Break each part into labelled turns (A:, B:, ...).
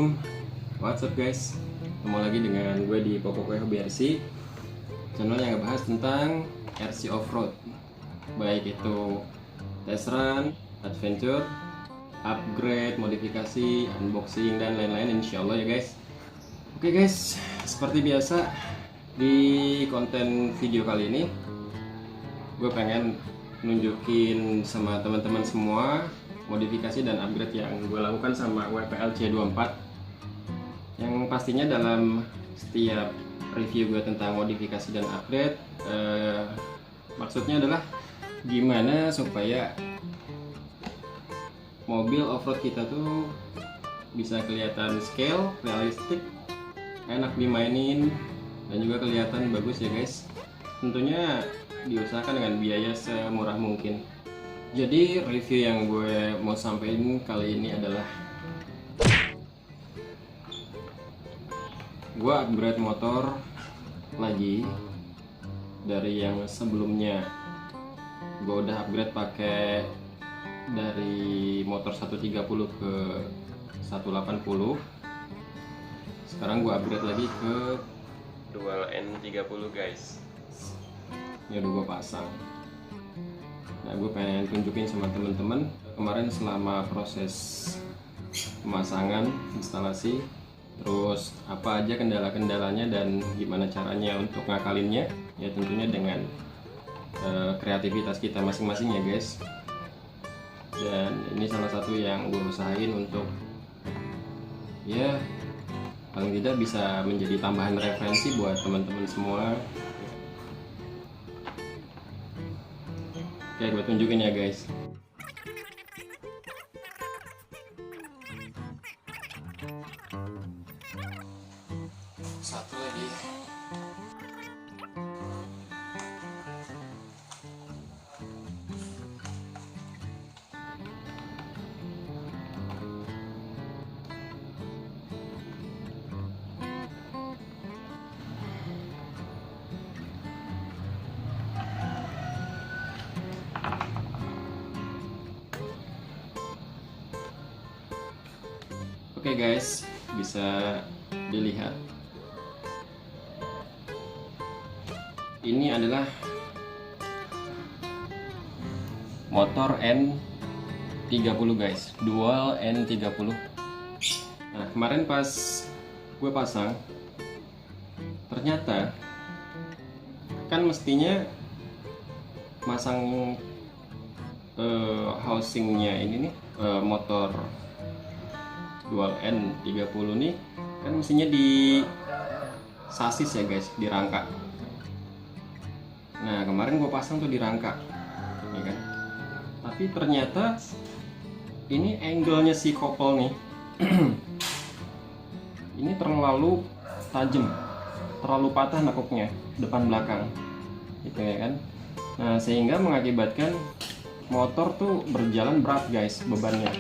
A: Assalamualaikum, what's up guys? Ketemu lagi dengan gue di Pokoknya Hobi RC, channel yang ngebahas tentang RC Offroad, baik itu test run, adventure, upgrade, modifikasi, unboxing, dan lain-lain insyaallah ya guys. Oke guys, seperti biasa di konten video kali ini gue pengen nunjukin sama teman-teman semua modifikasi dan upgrade yang gue lakukan sama WPL C24, yang pastinya dalam setiap review gue tentang modifikasi dan upgrade maksudnya adalah gimana supaya mobil offroad kita tuh bisa kelihatan scale, realistik, enak dimainin, dan juga kelihatan bagus ya guys. Tentunya diusahakan dengan biaya semurah mungkin. Jadi review yang gue mau sampaikan kali ini adalah gue upgrade motor lagi dari yang sebelumnya. Gue udah upgrade pakai dari motor 130 ke 180. Sekarang gue upgrade lagi ke Dual N30 guys. Ini udah gue pasang. Nah, gue pengen tunjukin sama temen-temen kemarin selama proses pemasangan, instalasi, terus apa aja kendala-kendalanya dan gimana caranya untuk ngakalinnya, ya tentunya dengan kreativitas kita masing-masing ya guys. Dan ini salah satu yang gue usahain untuk ya paling tidak bisa menjadi tambahan referensi buat teman-teman semua. Oke, gue tunjukin ya guys. Satu lagi. Oke guys, bisa dilihat ini adalah motor N30 guys, Dual N30. Nah, kemarin pas gue pasang ternyata kan mestinya masang housingnya ini nih, motor Dual N30 nih kan mestinya di sasis ya guys, di rangka. Nah, kemarin gue pasang tuh di rangka ya kan, tapi ternyata ini angle-nya si kopel nih ini terlalu tajam, terlalu patah nekuknya depan belakang gitu ya kan. Nah, sehingga mengakibatkan motor tuh berjalan berat guys bebannya,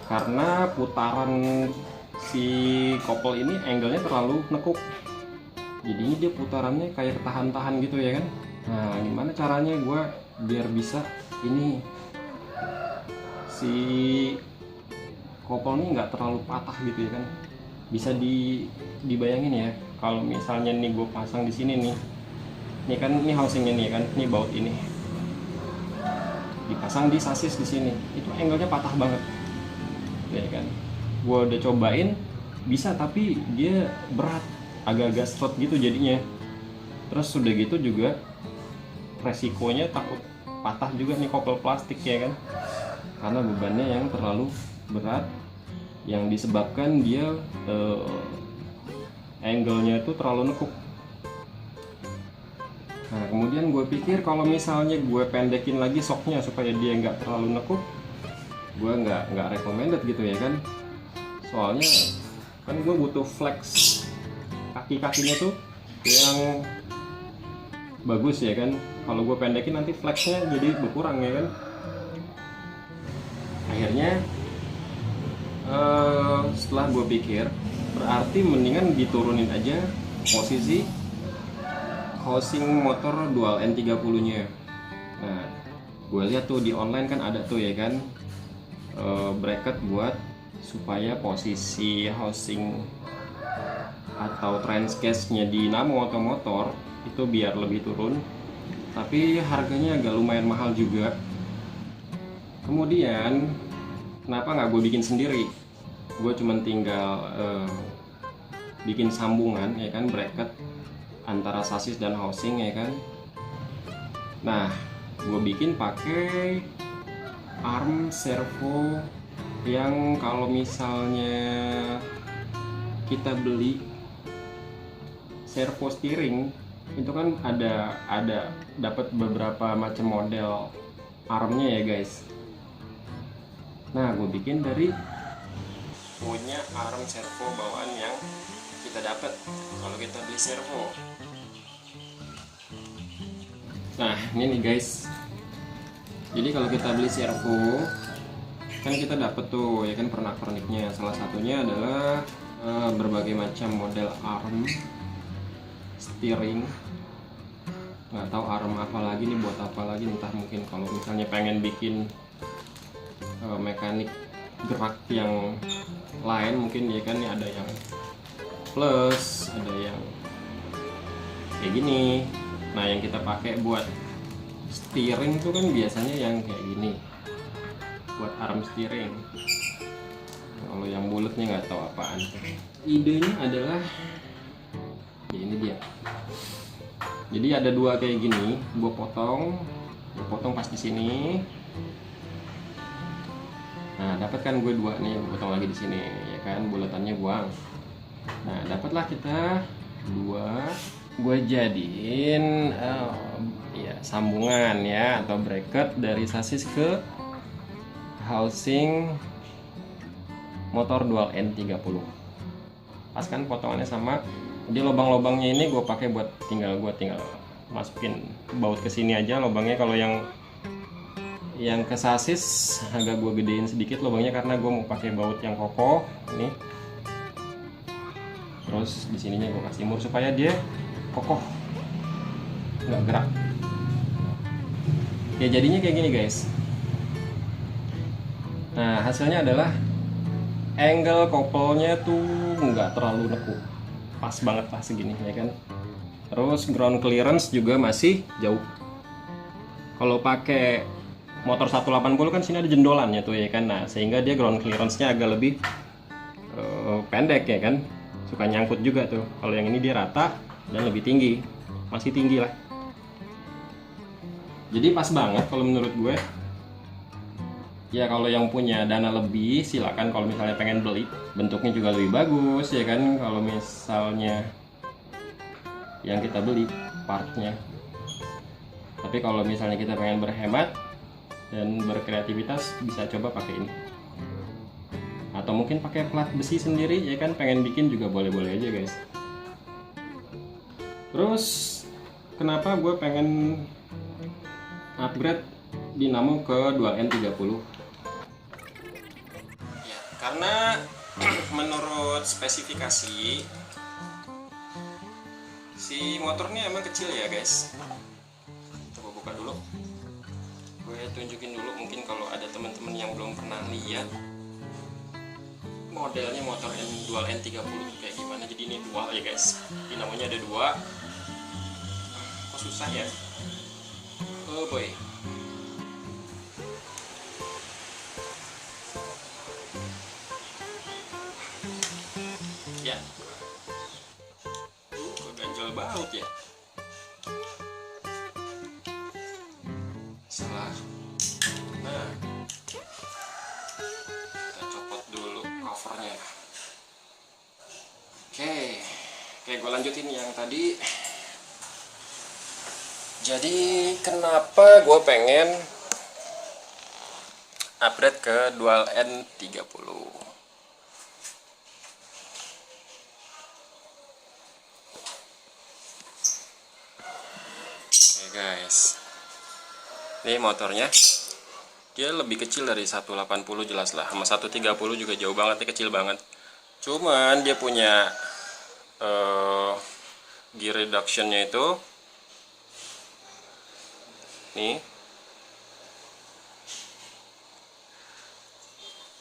A: karena putaran si kopel ini angle-nya terlalu nekuk. Jadinya dia putarannya kayak tahan-tahan gitu ya kan. Nah, gimana caranya gue biar bisa ini si kopel ini nggak terlalu patah gitu ya kan. Bisa dibayangin ya, kalau misalnya nih gue pasang di sini nih. Ini kan ini housingnya nih kan, ini baut ini. Dipasang di sasis di sini. Itu angle-nya patah banget. Ya kan, gue udah cobain bisa, tapi dia berat, agak-agak strut gitu jadinya. Terus sudah gitu juga resikonya takut patah juga nih kopel plastik ya kan, karena bebannya yang terlalu berat yang disebabkan dia angle-nya itu terlalu nekuk. Nah, kemudian gue pikir kalau misalnya gue pendekin lagi shocknya supaya dia nggak terlalu nekuk, gue nggak recommended gitu ya kan. Soalnya kan gue butuh flex kaki-kakinya tuh yang bagus ya kan. Kalau gue pendekin nanti flexnya jadi berkurang ya kan. Akhirnya setelah gue pikir, berarti mendingan diturunin aja posisi housing motor Dual N30 nya. Nah, gue lihat tuh di online kan ada tuh ya kan, bracket buat supaya posisi housing atau transcase-nya dinamo atau motor itu biar lebih turun, tapi harganya agak lumayan mahal juga. Kemudian kenapa nggak gue bikin sendiri? Gue cuman tinggal bikin sambungan ya kan, bracket antara sasis dan housing ya kan. Nah, gue bikin pakai arm servo yang kalau misalnya kita beli servo steering itu kan ada dapat beberapa macam model armnya ya guys. Nah, gue bikin dari punya arm servo bawaan yang kita dapat kalau kita beli servo. Nah, ini nih guys. Jadi kalau kita beli servo kan kita dapat tuh ya kan pernak-perniknya. Salah satunya adalah berbagai macam model arm steering. Nggak tahu arm apa lagi nih, buat apa lagi, entah mungkin kalau misalnya pengen bikin mekanik gerak yang lain mungkin ya kan, ada yang plus, ada yang kayak gini. Nah, yang kita pakai buat steering tuh kan biasanya yang kayak gini buat arm steering. Kalau yang bulatnya nggak tahu apaan. Idenya adalah ya ini dia. Jadi ada dua kayak gini, gue potong pas di sini. Nah, dapat kan gue dua nih, potong lagi di sini ya kan, bulatannya buang. Nah, dapatlah kita dua. Gue jadiin ya sambungan ya atau bracket dari sasis ke housing motor dual N30. Pas kan potongannya sama. Jadi lubang-lubangnya ini gue pakai buat tinggal masukin baut ke sini aja lubangnya. Kalau yang ke sasis agak gue gedein sedikit lubangnya karena gue mau pakai baut yang kokoh ini. Terus di sininya gue kasih mur supaya dia kokoh, nggak gerak. Ya jadinya kayak gini guys. Nah, hasilnya adalah angle couple-nya tuh nggak terlalu nekuk, pas banget pas segini ya kan. Terus ground clearance juga masih jauh. Kalau pakai motor 180 kan sini ada jendolannya tuh ya kan. Nah, sehingga dia ground clearance-nya agak lebih pendek ya kan. Suka nyangkut juga tuh. Kalau yang ini dia rata dan lebih tinggi, masih tinggi lah. Jadi pas banget kalau menurut gue. Ya kalau yang punya dana lebih silakan, kalau misalnya pengen beli bentuknya juga lebih bagus ya kan. Kalau misalnya yang kita beli partnya. Tapi kalau misalnya kita pengen berhemat dan berkreativitas bisa coba pakai ini. Atau mungkin pakai plat besi sendiri ya kan, pengen bikin juga boleh-boleh aja guys. Terus kenapa gue pengen upgrade dinamo ke dual N30? Ya, karena menurut spesifikasi si motornya emang kecil ya guys. Coba buka dulu, gue tunjukin dulu mungkin kalau ada teman-teman yang belum pernah lihat modelnya motor dual N30 kayak gimana. Jadi ini dual ya guys, dinamonya ada dua. Kok susah ya, oh boy. Ya, ganjel baut ya. Salah. Nah, kita copot dulu covernya. Oke, gue lanjutin yang tadi. Jadi kenapa gue pengen upgrade ke dual N30? Oke guys, ini motornya dia lebih kecil dari 180 jelas lah, sama 130 juga jauh banget, dia kecil banget. Cuman dia punya gear reductionnya itu nih,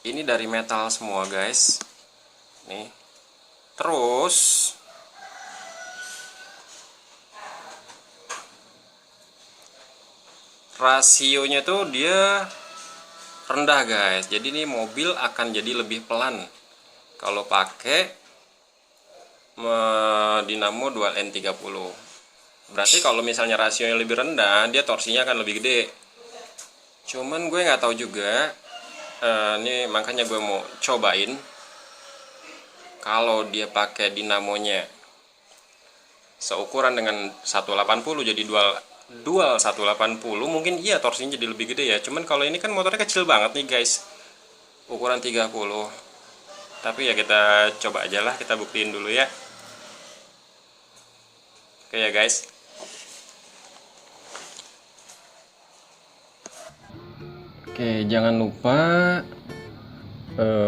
A: Ini dari metal semua guys. Nih. Terus rasionya tuh dia rendah guys. Jadi ini mobil akan jadi lebih pelan kalau pakai dinamo dual N30. Berarti kalau misalnya rasionya lebih rendah, dia torsinya akan lebih gede. Cuman gue nggak tahu juga. Ini makanya gue mau cobain kalau dia pakai dinamonya seukuran dengan 180 jadi dual 180, mungkin iya torsinya jadi lebih gede ya. Cuman kalau ini kan motornya kecil banget nih guys, ukuran 30. Tapi ya kita coba aja lah, kita buktiin dulu ya. Oke ya guys. Oke, jangan lupa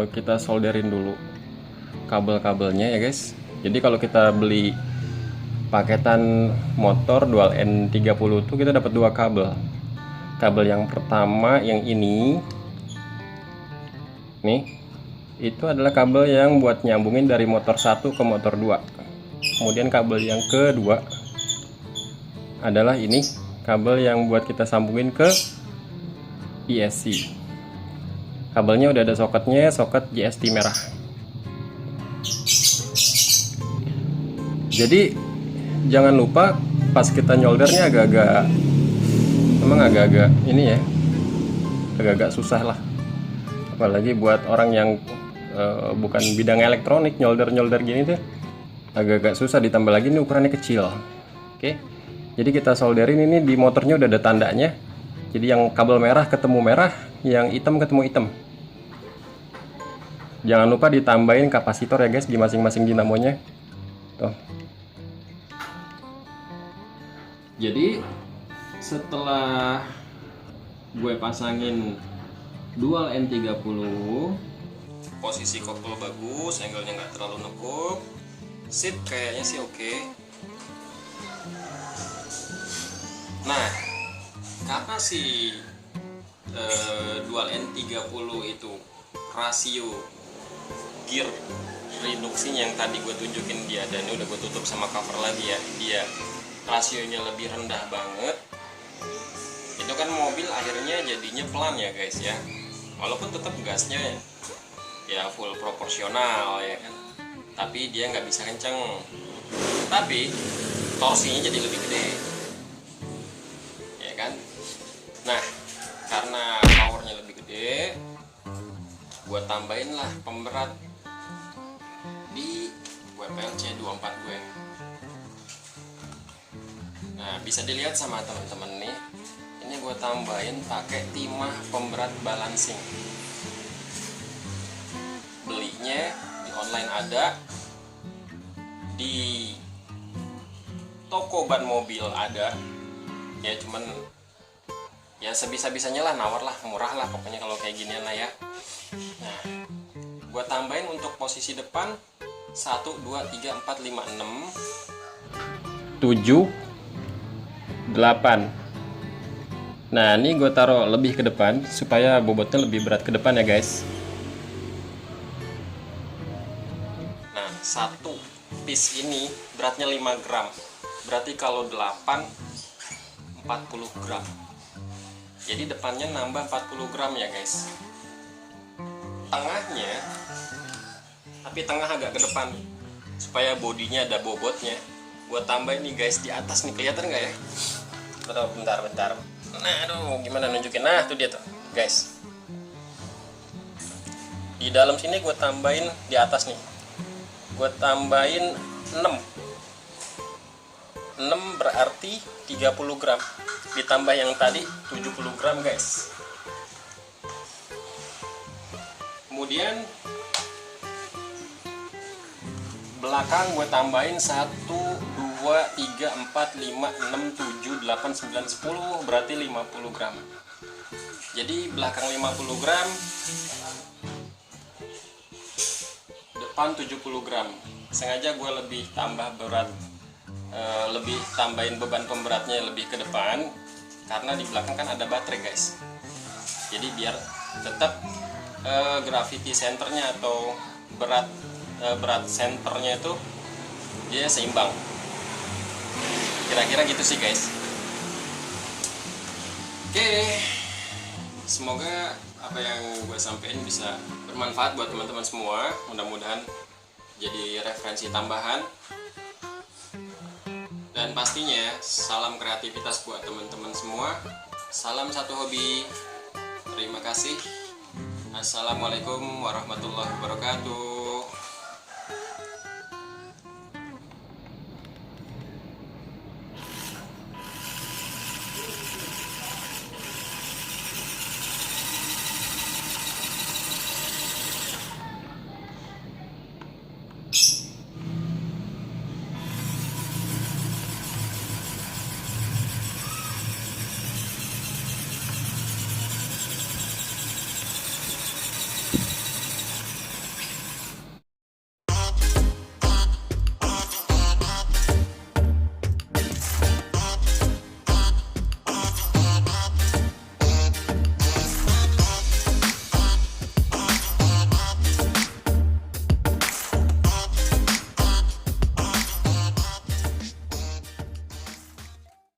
A: kita solderin dulu kabel-kabelnya ya guys. Jadi kalau kita beli paketan motor dual N30 tuh kita dapat dua kabel. Kabel yang pertama yang ini nih, itu adalah kabel yang buat nyambungin dari motor 1 ke motor 2. Kemudian kabel yang kedua adalah ini, kabel yang buat kita sambungin ke ESC. Kabelnya udah ada soketnya, soket JST merah. Jadi jangan lupa pas kita nyoldernya agak-agak ini ya, agak-agak susah lah. Apalagi buat orang yang bukan bidang elektronik, nyolder gini tuh agak-agak susah, ditambah lagi ini ukurannya kecil. Oke. Jadi kita solderin ini, di motornya udah ada tandanya. Jadi yang kabel merah ketemu merah, yang hitam ketemu hitam. Jangan lupa ditambahin kapasitor ya guys di masing-masing dinamonya. Tuh. Jadi setelah gue pasangin dual N30, posisi kopel bagus, angle-nya nggak terlalu nekuk, sip, kayaknya sih oke. Nah, karena si dual N30 itu rasio gear reduksinya yang tadi gue tunjukin dia, dan ini udah gue tutup sama cover lagi ya, dia rasionya lebih rendah banget. Itu kan mobil akhirnya jadinya pelan ya guys ya, walaupun tetap gasnya ya full proporsional ya kan, tapi dia nggak bisa kenceng, tapi torsinya jadi lebih gede ya kan. Nah, karena powernya lebih gede, gue tambahin lah pemberat di WPLC 24 gue. Nah, bisa dilihat sama teman-teman nih, ini gue tambahin pakai timah pemberat balancing. Belinya di online ada, di toko ban mobil ada ya, cuman ya sebisa-bisanya lah, nawar lah, murah lah pokoknya kalau kayak ginian lah ya. Nah, gue tambahin untuk posisi depan 1, 2, 3, 4, 5, 6, 7, 8. Nah, ini gue taruh lebih ke depan supaya bobotnya lebih berat ke depan ya guys. Nah, satu piece ini beratnya 5 gram, berarti kalau 8, 40 gram. Jadi depannya nambah 40 gram ya guys. Tengahnya, tapi tengah agak ke depan supaya bodinya ada bobotnya. Gue tambahin nih guys di atas nih, kelihatan nggak ya? Bentar. Nah, aduh, gimana nunjukin? Nah, tuh dia tuh guys. Di dalam sini gue tambahin di atas nih. Gue tambahin 6 berarti 30 gram. Ditambah yang tadi 70 gram guys. Kemudian belakang gue tambahin 1, 2, 3, 4, 5, 6, 7, 8, 9, 10, berarti 50 gram. Jadi belakang 50 gram, depan 70 gram. Sengaja gue lebih tambah berat, lebih tambahin beban pemberatnya lebih ke depan, karena di belakang kan ada baterai guys. Jadi biar tetap gravity centernya atau berat centernya itu dia seimbang. Kira-kira gitu sih guys. Oke, semoga apa yang gue sampaikan bisa bermanfaat buat teman-teman semua. Mudah-mudahan jadi referensi tambahan. Dan pastinya salam kreativitas buat teman-teman semua. Salam satu hobi. Terima kasih. Assalamualaikum warahmatullahi wabarakatuh.